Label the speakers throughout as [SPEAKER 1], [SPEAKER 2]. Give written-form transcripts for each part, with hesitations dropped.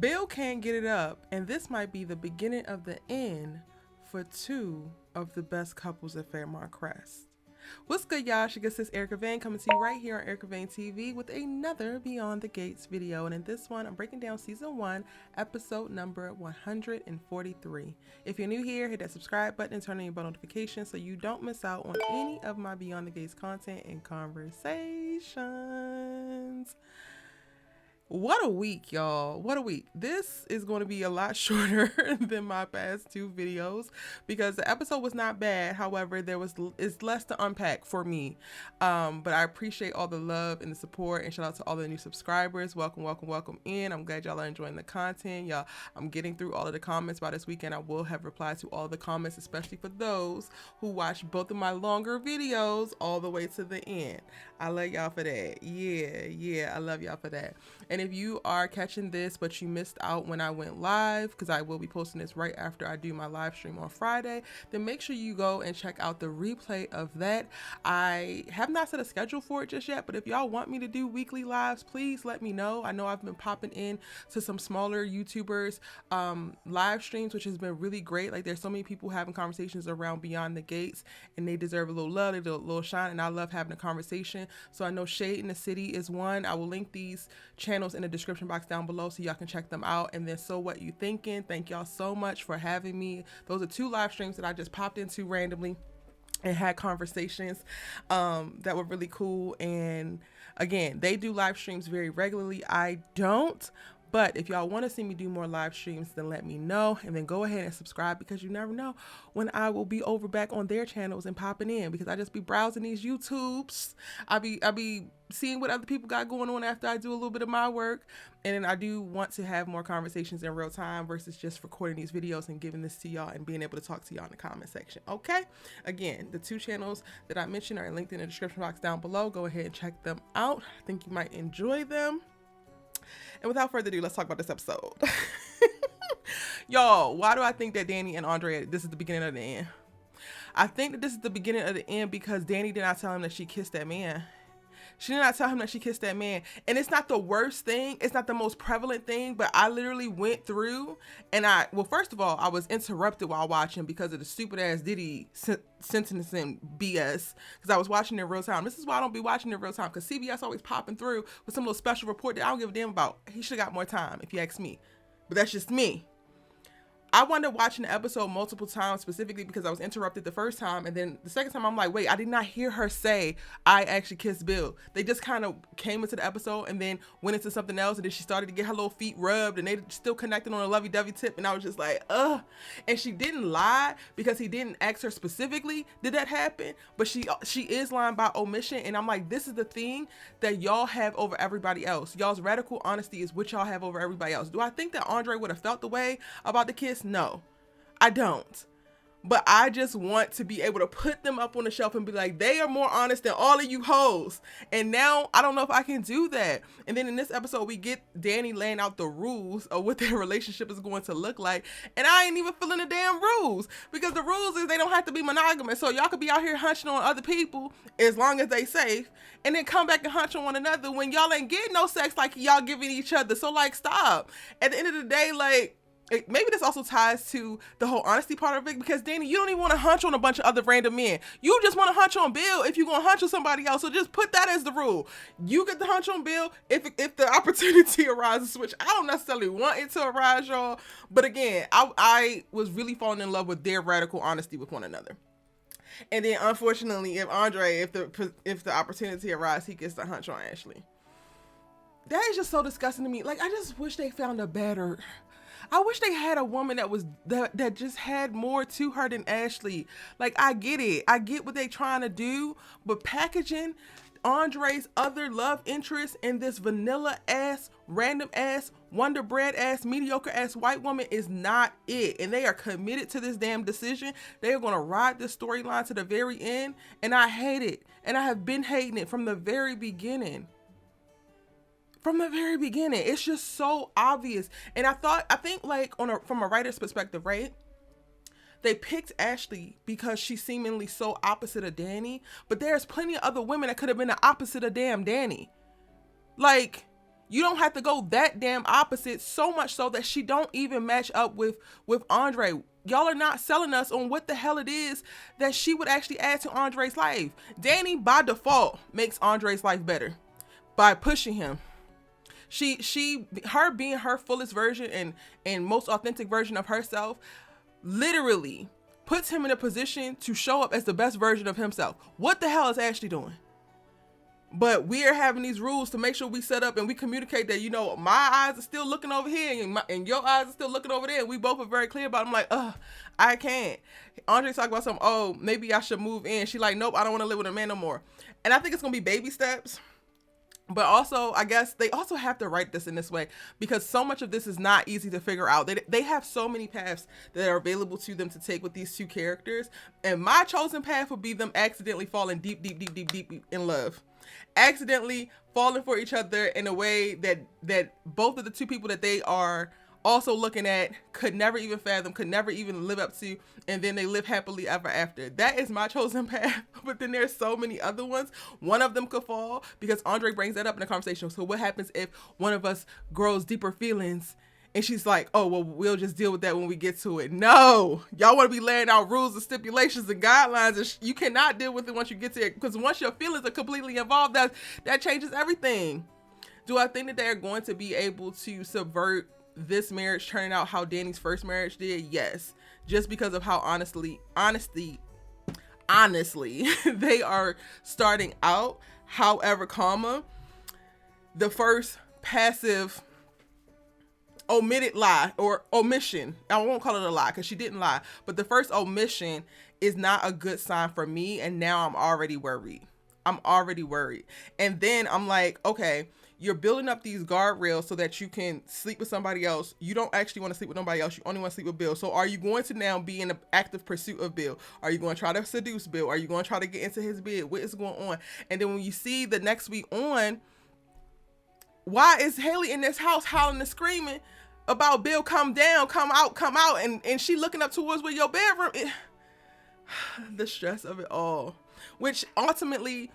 [SPEAKER 1] Bill can't get it up, and this might be the beginning of the end for two of the best couples at Fairmont Crest. What's good, y'all? She gets this Erica Vane coming to you right here on Erica Vane TV with another Beyond the Gates video. And in this one, I'm breaking down season 1, episode number 143. If you're new here, hit that subscribe button and turn on your bell notifications so you don't miss out on any of my Beyond the Gates content and conversations. What a week, y'all. What a week. This is going to be a lot shorter than my past two videos because the episode was not bad. However, it's less to unpack for me. But I appreciate all the love and the support, and shout out to all the new subscribers. Welcome in. I'm glad y'all are enjoying the content. Y'all, I'm getting through all of the comments by this weekend. I will have replied to all the comments, especially for those who watched both of my longer videos all the way to the end. I love y'all for that. Yeah, I love y'all for that. And if you are catching this, but you missed out when I went live, because I will be posting this right after I do my live stream on Friday, then make sure you go and check out the replay of that. I have not set a schedule for it just yet, but if y'all want me to do weekly lives, please let me know. I know I've been popping in to some smaller YouTubers live streams, which has been really great. Like, there's so many people having conversations around Beyond the Gates, and they deserve a little love, they deserve a little shine, and I love having a conversation. So I know Shade in the City is one. I will link these channels in the description box down below so y'all can check them out. And then So What You Thinking, thank y'all so much for having me. Those are two live streams that I just popped into randomly and had conversations that were really cool. And again, they do live streams very regularly. I don't. But if y'all want to see me do more live streams, then let me know, and then go ahead and subscribe, because you never know when I will be over back on their channels and popping in, because I just be browsing these YouTubes. I be seeing what other people got going on after I do a little bit of my work. And then I do want to have more conversations in real time versus just recording these videos and giving this to y'all and being able to talk to y'all in the comment section. Okay. Again, the two channels that I mentioned are linked in the description box down below. Go ahead and check them out. I think you might enjoy them. And without further ado, let's talk about this episode. Y'all, why do I think that Dani and Andre, this is the beginning of the end? I think that this is the beginning of the end because Dani did not tell him that she kissed that man. She did not tell him that she kissed that man. And it's not the worst thing. It's not the most prevalent thing. But I literally went through and well, first of all, I was interrupted while watching because of the stupid ass Diddy sentencing BS. Because I was watching in real time. This is why I don't be watching in real time. Because CBS always popping through with some little special report that I don't give a damn about. He should have got more time if you ask me. But that's just me. I wound up watching the episode multiple times specifically because I was interrupted the first time. And then the second time I'm like, wait, I did not hear her say, I actually kissed Bill. They just kind of came into the episode and then went into something else. And then she started to get her little feet rubbed and they still connected on a lovey-dovey tip. And I was just like, ugh. And she didn't lie because he didn't ask her specifically, did that happen? But she is lying by omission. And I'm like, this is the thing that y'all have over everybody else. Y'all's radical honesty is what y'all have over everybody else. Do I think that Andre would have felt the way about the kiss? No, I don't. But I just want to be able to put them up on the shelf and be like, they are more honest than all of you hoes. And now I don't know if I can do that. And then in this episode, we get Dani laying out the rules of what their relationship is going to look like. And I ain't even feeling the damn rules, because the rules is they don't have to be monogamous. So y'all could be out here hunching on other people as long as they safe, and then come back and hunch on one another when y'all ain't getting no sex like y'all giving each other. So like, stop. At the end of the day, like, maybe this also ties to the whole honesty part of it, because Dani, you don't even want to hunch on a bunch of other random men. You just want to hunch on Bill if you're going to hunch on somebody else. So just put that as the rule. You get the hunch on Bill if the opportunity arises, which I don't necessarily want it to arise, y'all. But again, I was really falling in love with their radical honesty with one another. And then unfortunately, if the opportunity arises, he gets the hunch on Ashley. That is just so disgusting to me. Like, I just wish they found a better... I wish they had a woman that just had more to her than Ashley. Like, I get it. I get what they trying to do, but packaging Andre's other love interest in this vanilla ass, random ass, Wonder Bread ass, mediocre ass white woman is not it. And they are committed to this damn decision. They are going to ride this storyline to the very end. And I hate it. And I have been hating it from the very beginning. From the very beginning, it's just so obvious. And I think like from a writer's perspective, right? They picked Ashley because she's seemingly so opposite of Dani, but there's plenty of other women that could have been the opposite of damn Dani. Like, You don't have to go that damn opposite, so much so that she don't even match up with Andre. Y'all are not selling us on what the hell it is that she would actually add to Andre's life. Dani, by default, makes Andre's life better by pushing him. Her being her fullest version and most authentic version of herself literally puts him in a position to show up as the best version of himself. What the hell is Ashley doing? But we are having these rules to make sure we set up and we communicate that, you know, my eyes are still looking over here and your eyes are still looking over there. And we both are very clear about it. I'm like, I can't. Andre talked about something, oh, maybe I should move in. She like, nope, I don't want to live with a man no more. And I think it's going to be baby steps. But also, I guess they also have to write this in this way because so much of this is not easy to figure out. They have so many paths that are available to them to take with these two characters. And my chosen path would be them accidentally falling deep in love. Accidentally falling for each other in a way that both of the two people that they are also looking at could never even fathom, could never even live up to, and then they live happily ever after. That is my chosen path. But then there's so many other ones. One of them could fall because Andre brings that up in the conversation. So what happens if one of us grows deeper feelings? And she's like, oh, well, we'll just deal with that when we get to it. No, y'all want to be laying out rules and stipulations and guidelines. And you cannot deal with it once you get to it. Because once your feelings are completely involved, that changes everything. Do I think that they're going to be able to subvert this marriage turning out how Dani's first marriage did? Yes. Just because of how honestly, they are starting out. However, the first passive omitted lie or omission, I won't call it a lie because she didn't lie, but the first omission is not a good sign for me. And now I'm already worried. And then I'm like, okay, you're building up these guardrails so that you can sleep with somebody else. You don't actually want to sleep with nobody else. You only want to sleep with Bill. So are you going to now be in an active pursuit of Bill? Are you going to try to seduce Bill? Are you going to try to get into his bed? What is going on? And then when you see the next week on, why is Hayley in this house howling and screaming about Bill, come down, come out, and she looking up towards where your bedroom is? The stress of it all, which ultimately,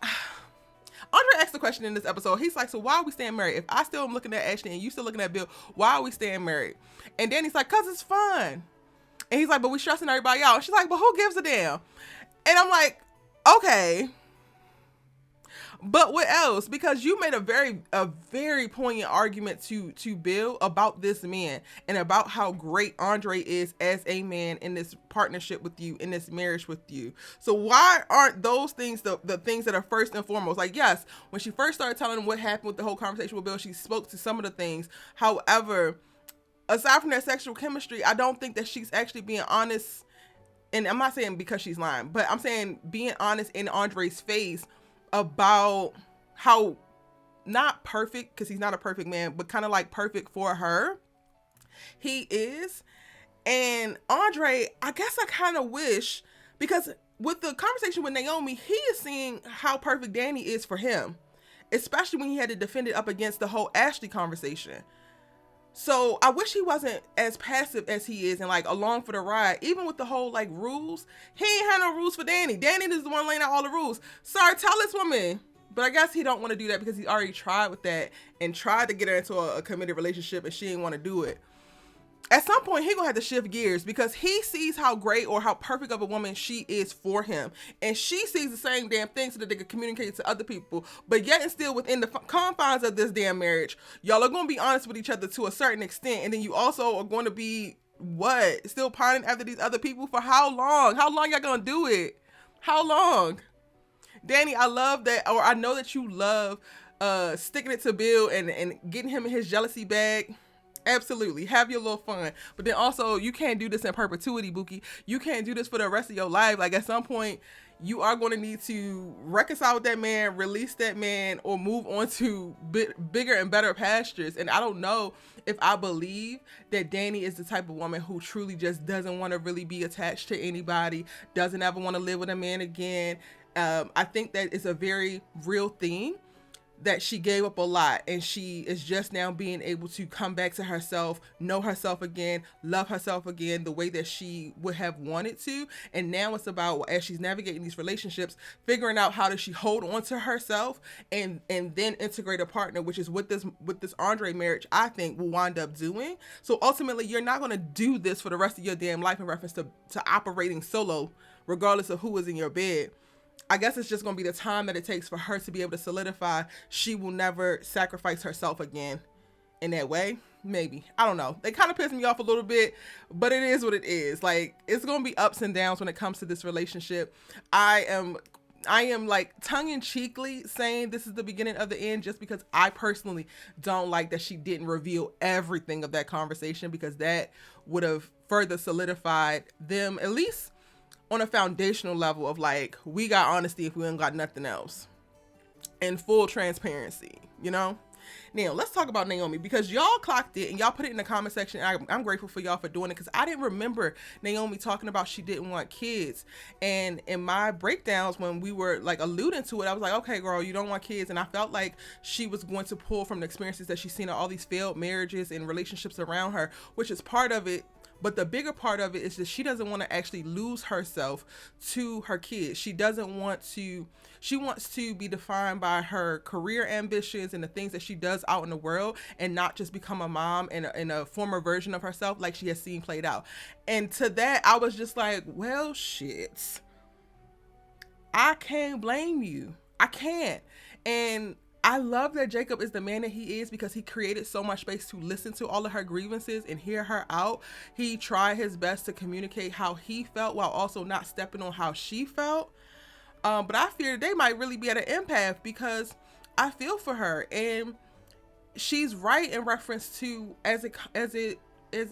[SPEAKER 1] Andre asked the question in this episode. He's like, so why are we staying married? If I still am looking at Ashley and you still looking at Bill, why are we staying married? And Dani's like, cause it's fun. And he's like, but we stressing everybody out. And she's like, but who gives a damn? And I'm like, okay, but what else? Because you made a very poignant argument to Bill about this man and about how great Andre is as a man in this partnership with you, in this marriage with you. So why aren't those things the things that are first and foremost? Like, yes, when she first started telling him what happened with the whole conversation with Bill, she spoke to some of the things. However, aside from that sexual chemistry, I don't think that she's actually being honest. And I'm not saying because she's lying, but I'm saying being honest in Andre's face about how not perfect, because he's not a perfect man, but kind of like perfect for her he is. And Andre, I guess I kind of wish, because with the conversation with Naomi, he is seeing how perfect Dani is for him, especially when he had to defend it up against the whole Ashley conversation. So I wish he wasn't as passive as he is and like along for the ride. Even with the whole like rules, he ain't had no rules for Dani. Dani is the one laying out all the rules. Sorry, tell this woman. But I guess he don't want to do that because he already tried with that and tried to get her into a committed relationship and she didn't want to do it. At some point, he gonna have to shift gears because he sees how great or how perfect of a woman she is for him. And she sees the same damn thing so that they can communicate to other people. But yet and still within the confines of this damn marriage, y'all are gonna be honest with each other to a certain extent. And then you also are going to be, still pining after these other people for how long? How long y'all gonna do it? How long? Dani, I love that, or I know that you love sticking it to Bill and getting him in his jealousy bag. Absolutely. Have your little fun. But then also, you can't do this in perpetuity, Buki. You can't do this for the rest of your life. Like, at some point, you are going to need to reconcile with that man, release that man, or move on to bigger and better pastures. And I don't know if I believe that Dani is the type of woman who truly just doesn't want to really be attached to anybody, doesn't ever want to live with a man again. I think that it's a very real thing that she gave up a lot and she is just now being able to come back to herself, know herself again, love herself again the way that she would have wanted to. And now it's about, as she's navigating these relationships, figuring out how does she hold on to herself and then integrate a partner, which is what this Andre marriage, I think, will wind up doing. So ultimately, you're not going to do this for the rest of your damn life in reference to operating solo, regardless of who is in your bed. I guess it's just going to be the time that it takes for her to be able to solidify she will never sacrifice herself again in that way. Maybe. I don't know. They kind of piss me off a little bit, but it is what it is. Like, it's going to be ups and downs when it comes to this relationship. I am like tongue-in-cheekly saying this is the beginning of the end just because I personally don't like that she didn't reveal everything of that conversation, because that would have further solidified them, at least on a foundational level of like, we got honesty if we ain't got nothing else, and full transparency, you know? Now let's talk about Naomi, because y'all clocked it and y'all put it in the comment section. I'm grateful for y'all for doing it, because I didn't remember Naomi talking about she didn't want kids. And in my breakdowns, when we were like alluding to it, I was like, okay, girl, you don't want kids. And I felt like she was going to pull from the experiences that she's seen of all these failed marriages and relationships around her, which is part of it. But the bigger part of it is that she doesn't want to actually lose herself to her kids. She wants to be defined by her career ambitions and the things that she does out in the world, and not just become a mom in a former version of herself like she has seen played out. And to that, I was just like, well, shit, I can't blame you. I can't. And I love that Jacob is the man that he is, because he created so much space to listen to all of her grievances and hear her out. He tried his best to communicate how he felt while also not stepping on how she felt. But I fear they might really be at an impasse, because I feel for her, and she's right in reference to as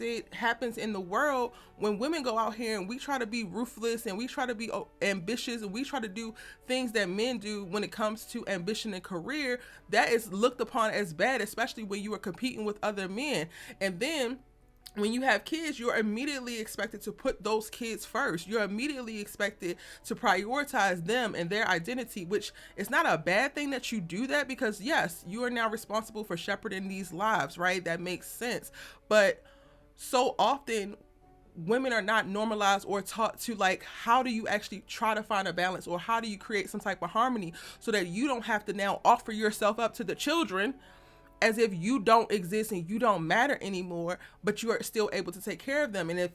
[SPEAKER 1] it happens in the world, when women go out here and we try to be ruthless and we try to be ambitious and we try to do things that men do when it comes to ambition and career, that is looked upon as bad, especially when you are competing with other men. And then when you have kids, you're immediately expected to put those kids first. You're immediately expected to prioritize them and their identity, which is not a bad thing that you do that, because yes, you are now responsible for shepherding these lives, right? That makes sense. But so often women are not normalized or taught to, like, how do you actually try to find a balance, or how do you create some type of harmony so that you don't have to now offer yourself up to the children as if you don't exist and you don't matter anymore, but you are still able to take care of them. And if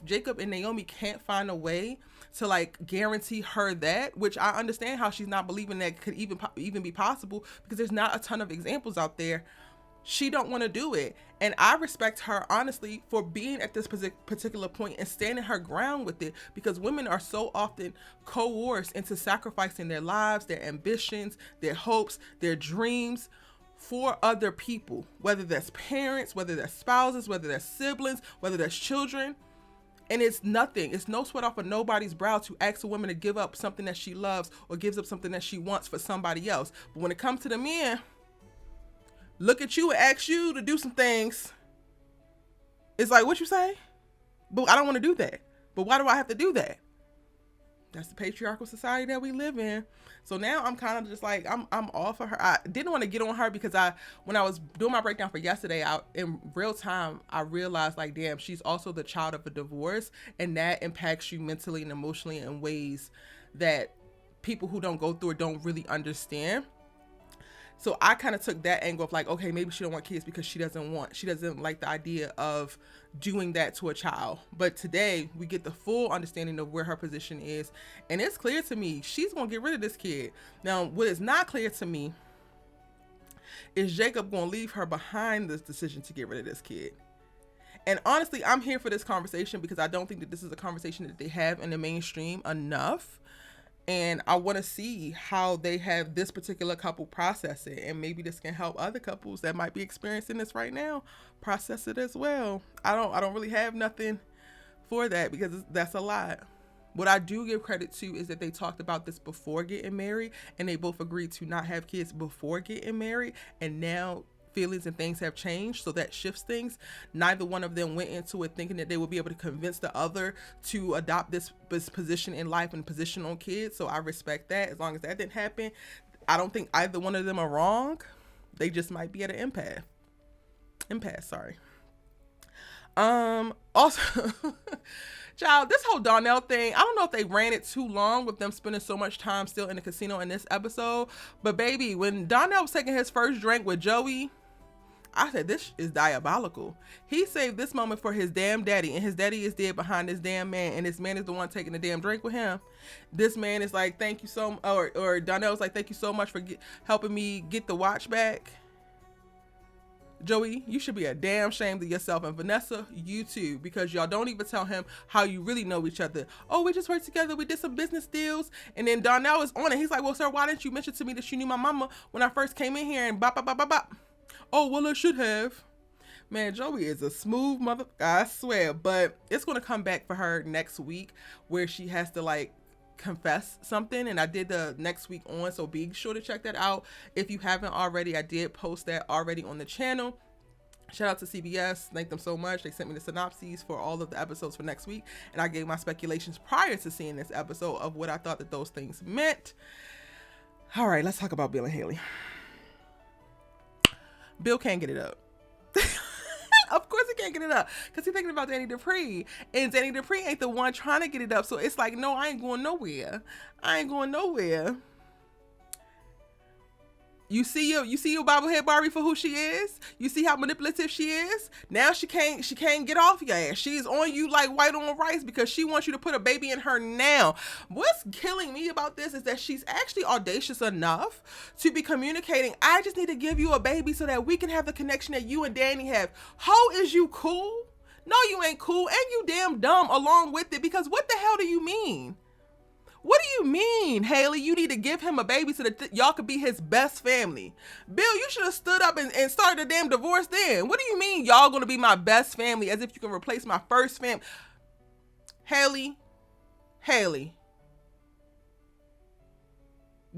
[SPEAKER 1] Jacob and Naomi can't find a way to like guarantee her that, which I understand how she's not believing that could even be possible, because there's not a ton of examples out there, she don't want to do it. And I respect her, honestly, for being at this particular point and standing her ground with it, because women are so often coerced into sacrificing their lives, their ambitions, their hopes, their dreams for other people, whether that's parents, whether that's spouses, whether that's siblings, whether that's children. And it's no sweat off of nobody's brow to ask a woman to give up something that she loves or gives up something that she wants for somebody else. But when it comes to the men, look at you and ask you to do some things. It's like, what you say? But I don't want to do that. But why do I have to do that? That's the patriarchal society that we live in. So now I'm kind of just like, I'm off of her. I didn't want to get on her because when I was doing my breakdown for yesterday, in real time, I realized, like, damn, she's also the child of a divorce, and that impacts you mentally and emotionally in ways that people who don't go through it don't really understand. So I kind of took that angle of like, okay, maybe she don't want kids because she doesn't like the idea of doing that to a child. But today we get the full understanding of where her position is. And it's clear to me, she's going to get rid of this kid. Now, what is not clear to me is Jacob going to leave her behind this decision to get rid of this kid. And honestly, I'm here for this conversation because I don't think that this is a conversation that they have in the mainstream enough. And I want to see how they have this particular couple process it. And maybe this can help other couples that might be experiencing this right now process it as well. I don't really have nothing for that because that's a lot. What I do give credit to is that they talked about this before getting married, and they both agreed to not have kids before getting married. And now feelings and things have changed, so that shifts things. Neither one of them went into it thinking that they would be able to convince the other to adopt this position in life and position on kids. So I respect that. As long as that didn't happen, I don't think either one of them are wrong. They just might be at an impasse, sorry. Also, child, this whole Darnell thing, I don't know if they ran it too long with them spending so much time still in the casino in this episode, but baby, when Darnell was taking his first drink with Joey, I said, this is diabolical. He saved this moment for his damn daddy, and his daddy is dead behind this damn man, and this man is the one taking the damn drink with him. This man is like, thank you so, or Darnell's like, thank you so much for helping me get the watch back. Joey, you should be a damn ashamed of yourself, and Vanessa, you too, because y'all don't even tell him how you really know each other. Oh, we just worked together, we did some business deals, and then Darnell is on it. He's like, well, sir, why didn't you mention to me that you knew my mama when I first came in here, and bop, bop, bop, bop, bop. Oh, well, I should have. Man, Joey is a smooth mother, I swear, but it's going to come back for her next week where she has to like confess something, and I did the next week on, so be sure to check that out if you haven't already. I did post that already on the channel. Shout out to CBS, thank them so much. They sent me the synopses for all of the episodes for next week, and I gave my speculations prior to seeing this episode of what I thought that those things meant. All right, let's talk about Bill and Hayley. Bill can't get it up. Of course he can't get it up because he's thinking about Dani Dupree, and Dani Dupree ain't the one trying to get it up. So it's like, no, I ain't going nowhere. I ain't going nowhere. You see your bobblehead Barbie for who she is. You see how manipulative she is. Now she can't get off your ass. She's on you like white on rice because she wants you to put a baby in her now. What's killing me about this is that she's actually audacious enough to be communicating, I just need to give you a baby so that we can have the connection that you and Dani have. How is you cool? No, you ain't cool, and you damn dumb along with it, because what the hell do you mean? What do you mean, Hayley? You need to give him a baby so that y'all could be his best family. Bill, you should have stood up and started a damn divorce then. What do you mean y'all gonna be my best family, as if you can replace my first family? Hayley,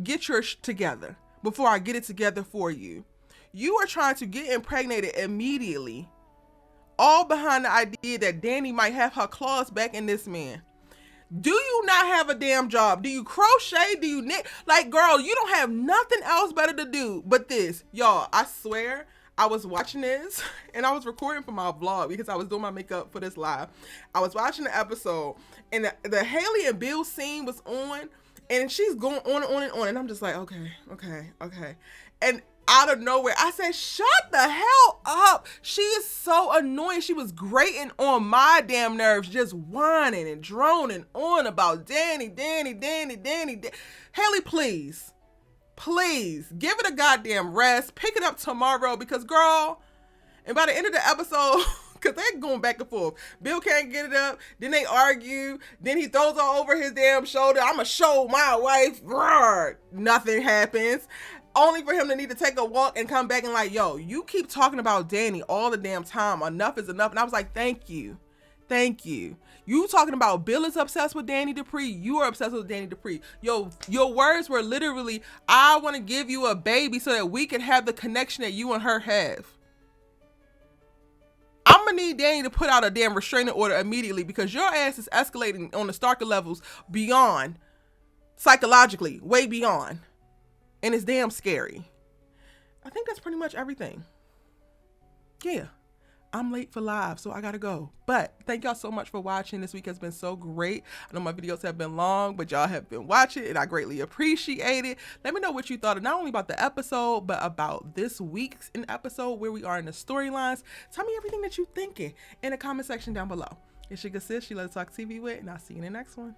[SPEAKER 1] get your together before I get it together for you. You are trying to get impregnated immediately, all behind the idea that Dani might have her claws back in this man. Do you not have a damn job? Do you crochet? Do you knit? Like, girl, you don't have nothing else better to do but this. Y'all, I swear, I was watching this and I was recording for my vlog because I was doing my makeup for this live. I was watching the episode, and the Hayley and Bill scene was on, and she's going on and on and on, and I'm just like, okay. And out of nowhere, I said, shut the hell up. She is so annoying. She was grating on my damn nerves, just whining and droning on about Dani. Hayley, please, give it a goddamn rest. Pick it up tomorrow, because girl, and by the end of the episode, because they're going back and forth. Bill can't get it up. Then they argue. Then he throws her over his damn shoulder. I'ma show my wife. Roar. Nothing happens. Only for him to need to take a walk and come back and like, yo, you keep talking about Dani all the damn time. Enough is enough. And I was like, thank you. You talking about Bill is obsessed with Dani Dupree. You are obsessed with Dani Dupree. Yo, your words were literally, I want to give you a baby so that we can have the connection that you and her have. I'm gonna need Dani to put out a damn restraining order immediately, because your ass is escalating on the Starker levels beyond, psychologically, way beyond. And it's damn scary. I think that's pretty much everything. Yeah, I'm late for live, so I gotta go. But thank y'all so much for watching. This week has been so great. I know my videos have been long, but y'all have been watching, and I greatly appreciate it. Let me know what you thought of not only about the episode, but about this week's episode, where we are in the storylines. Tell me everything that you're thinking in the comment section down below. It's your good sis, she Let's Talk TV with, and I'll see you in the next one.